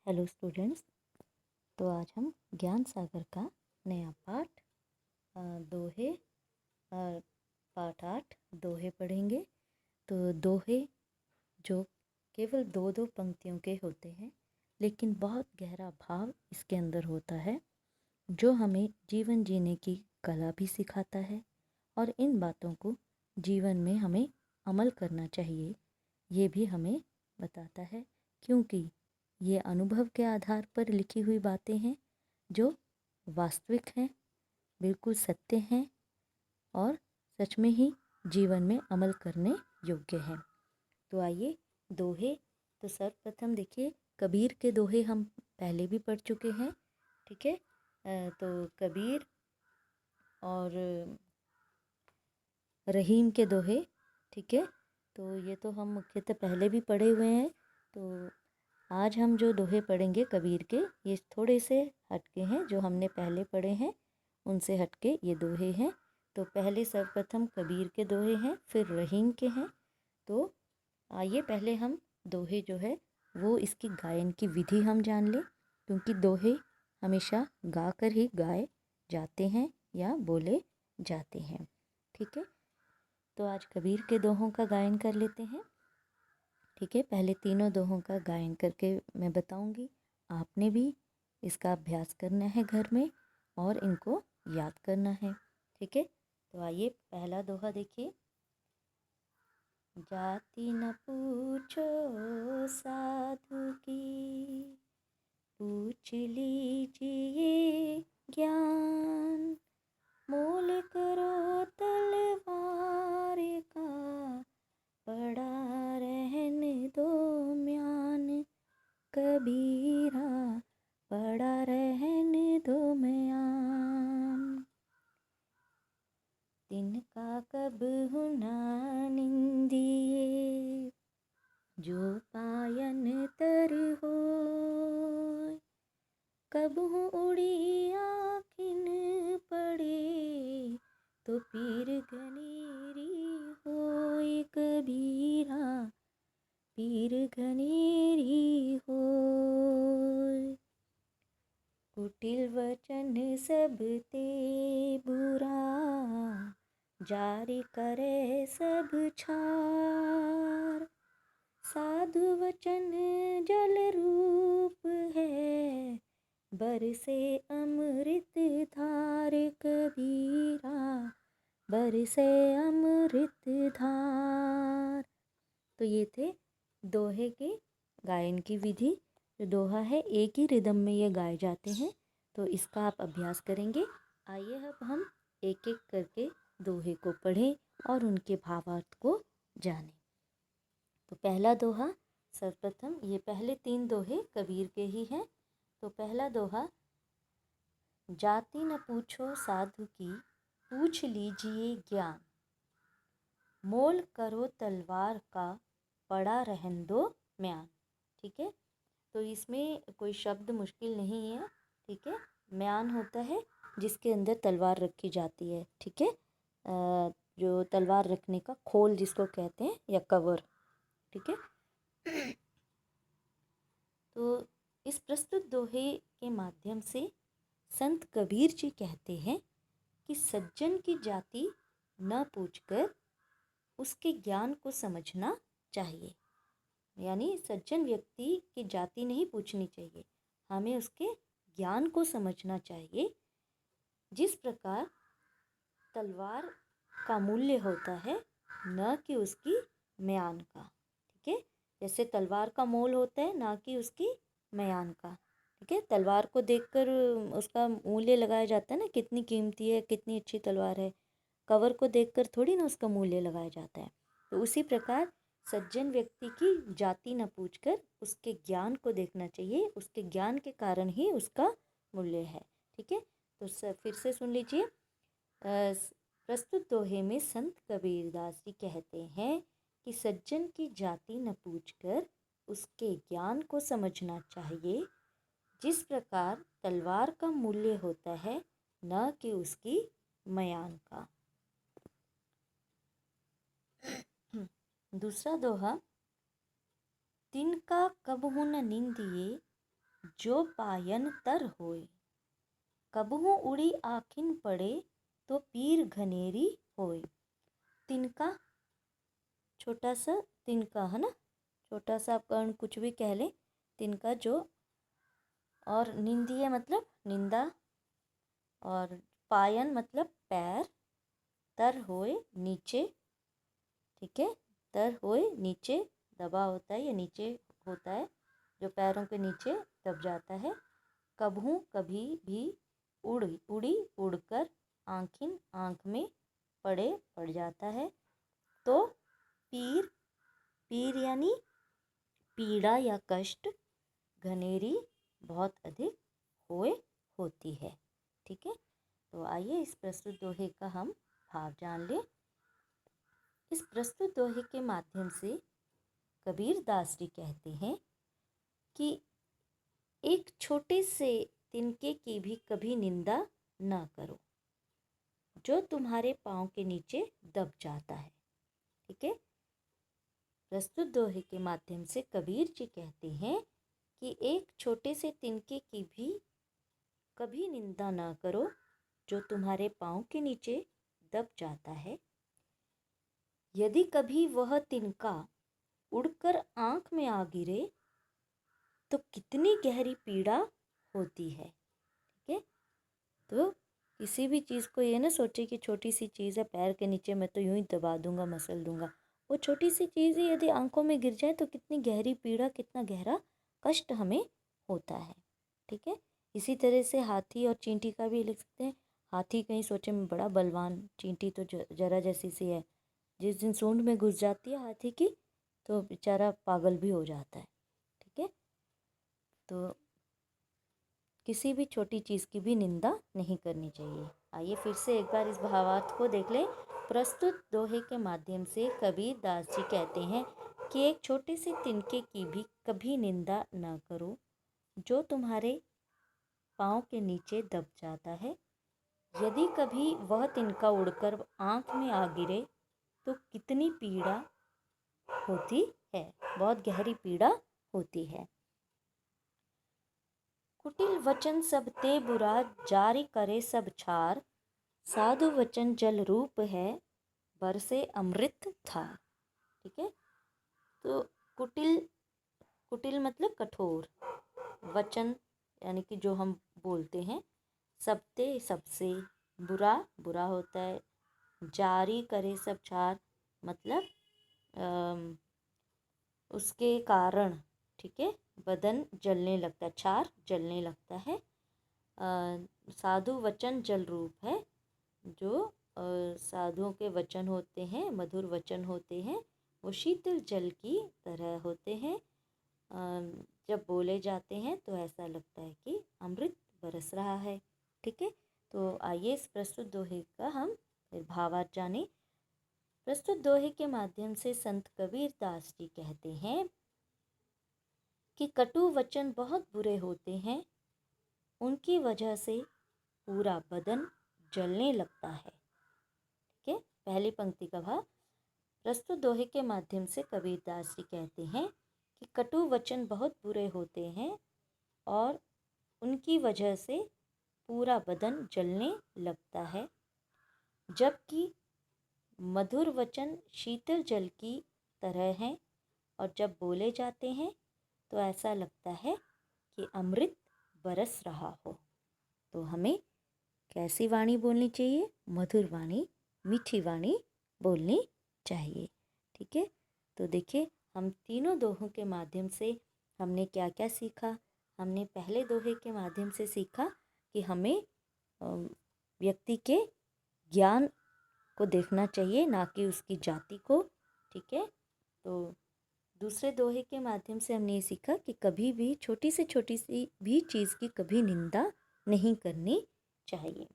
Hello students. तो आज हम ज्ञान सागर का नया पाठ दोहे पाठ 8 दोहे पढ़ेंगे। तो दोहे जो केवल दो दो पंक्तियों के होते हैं, लेकिन बहुत गहरा भाव इसके अंदर होता है, जो हमें जीवन जीने की कला भी सिखाता है और इन बातों को जीवन में हमें अमल करना चाहिए, ये भी हमें बताता है। क्योंकि ये अनुभव के आधार पर लिखी हुई बातें हैं जो वास्तविक हैं, बिल्कुल सत्य हैं और सच में ही जीवन में अमल करने योग्य हैं। तो आइए दोहे। तो सर्वप्रथम देखिए, कबीर के दोहे हम पहले भी पढ़ चुके हैं, ठीक है। तो कबीर और रहीम के दोहे, ठीक है। तो ये तो हम मुख्यतः पहले भी पढ़े हुए हैं। तो आज हम जो दोहे पढ़ेंगे कबीर के, ये थोड़े से हटके हैं, जो हमने पहले पढ़े हैं उनसे हटके ये दोहे हैं। तो पहले सर्वप्रथम कबीर के दोहे हैं, फिर रहीम के हैं। तो आइए पहले हम दोहे जो है वो इसकी गायन की विधि हम जान लें, क्योंकि दोहे हमेशा गा कर ही गाए जाते हैं या बोले जाते हैं, ठीक है। तो आज कबीर के दोहों का गायन कर लेते हैं, ठीक है। पहले तीनों दोहों का गायन करके मैं बताऊंगी, आपने भी इसका अभ्यास करना है घर में और इनको याद करना है, ठीक है। तो आइए पहला दोहा देखिए। जाति न पूछो साधु की, पूछ लीजिए ज्ञान, मोल करो तलवार का, पड़ा रहने दो म्यान, कबीरा पड़ा रहने दो म्यान। तिनका कब हुना निंदिए, जो पायन तर होय, कब हूँ उड़ी आखिन पड़े, तो पीर घनेरी होय, कबीरा पीर घनेरी होय। कुटिल वचन सब ते बुरा, जारी करे सब छार, साधु वचन जल रूप है, बरसे अमृत धार, कबीरा बरसे अमृत धार। तो ये थे दोहे के गायन की विधि। जो दोहा है एक ही रिदम में ये गाए जाते हैं, तो इसका आप अभ्यास करेंगे। आइए अब हम एक एक करके दोहे को पढ़ें और उनके भावार्थ को जानें। तो पहला दोहा, सर्वप्रथम ये पहले तीन दोहे कबीर के ही हैं। तो पहला दोहा, जाति न पूछो साधु की, पूछ लीजिए ज्ञान, मोल करो तलवार का, पड़ा रहन दो म्यान, ठीक है। तो इसमें कोई शब्द मुश्किल नहीं है, ठीक है। म्यान होता है जिसके अंदर तलवार रखी जाती है, ठीक है। जो तलवार रखने का खोल जिसको कहते हैं, या कवर, ठीक है। तो इस प्रस्तुत दोहे के माध्यम से संत कबीर जी कहते हैं कि सज्जन की जाति न पूछकर उसके ज्ञान को समझना चाहिए। यानी सज्जन व्यक्ति की जाति नहीं पूछनी चाहिए, हमें उसके ज्ञान को समझना चाहिए। जिस प्रकार तलवार का मूल्य होता है, न कि उसकी म्यान का, ठीक है। जैसे तलवार का मोल होता है, ना कि उसकी म्यान का, ठीक है। तलवार को देखकर उसका मूल्य लगाया जाता है ना, कितनी कीमती है, कितनी अच्छी तलवार है। कवर को देखकर थोड़ी ना उसका मूल्य लगाया जाता है। तो उसी प्रकार सज्जन व्यक्ति की जाति न पूछकर उसके ज्ञान को देखना चाहिए, उसके ज्ञान के कारण ही उसका मूल्य है, ठीक है। तो फिर से सुन लीजिए। प्रस्तुत दोहे में संत कबीरदास जी कहते हैं कि सज्जन की जाति न पूछकर उसके ज्ञान को समझना चाहिए। जिस प्रकार तलवार का मूल्य होता है, न कि उसकी म्यान का। दूसरा दोहा, तिनका कबहु न निंदिए, जो पायन तर होए, कबहू उड़ी आखिन पड़े तो पीर घनेरी होए। तिनका, छोटा सा तिनका है ना, छोटा सा कर्ण कुछ भी कह लें, तिनका जो, और निंदिए मतलब निंदा, और पायन मतलब पैर, तर होए नीचे, ठीक है, तर होए नीचे दबा होता है या नीचे होता है, जो पैरों के नीचे दब जाता है। कबहू कभी भी, उड़ी उड़ी उड़कर, आँखिन आँख में, पड़े पड़ जाता है। तो पीर, पीर यानी पीड़ा या कष्ट, घनेरी बहुत अधिक, होए होती है। ठीक है, तो आइए इस प्रस्तुत दोहे का हम भाव जान लें। इस प्रस्तुत दोहे के माध्यम से कबीर दास जी कहते हैं कि एक छोटे से तिनके की भी कभी निंदा ना करो जो तुम्हारे पाँव के नीचे दब जाता है। ठीक है, प्रस्तुत दोहे के माध्यम से कबीर जी कहते हैं कि एक छोटे से तिनके की भी कभी निंदा ना करो जो तुम्हारे पाँव के नीचे दब जाता है। यदि कभी वह तिनका उड़कर आँख में आ गिरे तो कितनी गहरी पीड़ा होती है। ठीक है, तो किसी भी चीज़ को ये ना सोचे कि छोटी सी चीज़ है पैर के नीचे, मैं तो यूं ही दबा दूंगा, मसल दूंगा। वो छोटी सी चीज़ ही यदि आंखों में गिर जाए तो कितनी गहरी पीड़ा, कितना गहरा कष्ट हमें होता है। ठीक है, इसी तरह से हाथी और चींटी का भी लिख सकते हैं। हाथी कहीं सोचे में बड़ा बलवान, चींटी तो जरा जैसी सी है, जिस दिन सूंड में घुस जाती है हाथी की तो बेचारा पागल भी हो जाता है। ठीक है, तो किसी भी छोटी चीज़ की भी निंदा नहीं करनी चाहिए। आइए फिर से एक बार इस भावार्थ को देख लें। प्रस्तुत दोहे के माध्यम से कबीर दास जी कहते हैं कि एक छोटे से तिनके की भी कभी निंदा न करो जो तुम्हारे पाँव के नीचे दब जाता है। यदि कभी वह तिनका उड़कर आँख में आ गिरे तो कितनी पीड़ा होती है, बहुत गहरी पीड़ा होती है। कुटिल वचन सब ते बुरा, जारी करे सब छार, साधु वचन जल रूप है, बरसे अमृत धार। ठीक है, तो कुटिल, कुटिल मतलब कठोर, वचन यानी कि जो हम बोलते हैं, सबते सबसे, बुरा बुरा होता है, जारी करे सब छार मतलब उसके कारण, ठीक है, बदन जलने लगता है, छार जलने लगता है। साधु वचन जल रूप है, जो साधुओं के वचन होते हैं, मधुर वचन होते हैं, वो शीतल जल की तरह होते हैं। जब बोले जाते हैं तो ऐसा लगता है कि अमृत बरस रहा है। ठीक है, तो आइए इस प्रस्तुत दोहे का हम फिर भावार्थ जाने। प्रस्तुत दोहे के माध्यम से संत कबीर दास जी कहते हैं कि कटु वचन बहुत बुरे होते हैं, उनकी वजह से पूरा बदन जलने लगता है। ठीक है, पहली पंक्ति का भाव। प्रस्तुत दोहे के माध्यम से कबीर दास जी कहते हैं कि कटु वचन बहुत बुरे होते हैं और उनकी वजह से पूरा बदन जलने लगता है, जबकि मधुर वचन शीतल जल की तरह हैं और जब बोले जाते हैं तो ऐसा लगता है कि अमृत बरस रहा हो। तो हमें कैसी वाणी बोलनी चाहिए? मधुर वाणी, मीठी वाणी बोलनी चाहिए। ठीक है, तो देखिए हम तीनों दोहों के माध्यम से हमने क्या क्या सीखा। हमने पहले दोहे के माध्यम से सीखा कि हमें व्यक्ति के ज्ञान को देखना चाहिए, ना कि उसकी जाति को। ठीक है, तो दूसरे दोहे के माध्यम से हमने ये सीखा कि कभी भी छोटी से छोटी सी भी चीज़ की कभी निंदा नहीं करनी चाहिए।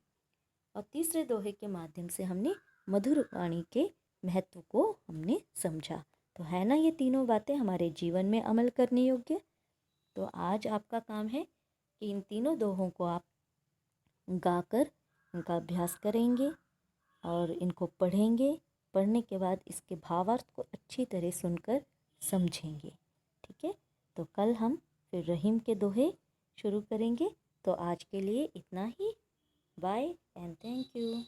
और तीसरे दोहे के माध्यम से हमने मधुर वाणी के महत्व को हमने समझा। तो है ना ये तीनों बातें हमारे जीवन में अमल करने योग्य। तो आज आपका काम है कि इन तीनों दोहों को आप गाकर उनका अभ्यास करेंगे और इनको पढ़ेंगे। पढ़ने के बाद इसके भावार्थ को अच्छी तरह सुनकर समझेंगे। ठीक है, तो कल हम फिर रहीम के दोहे शुरू करेंगे। तो आज के लिए इतना ही। Bye and thank you.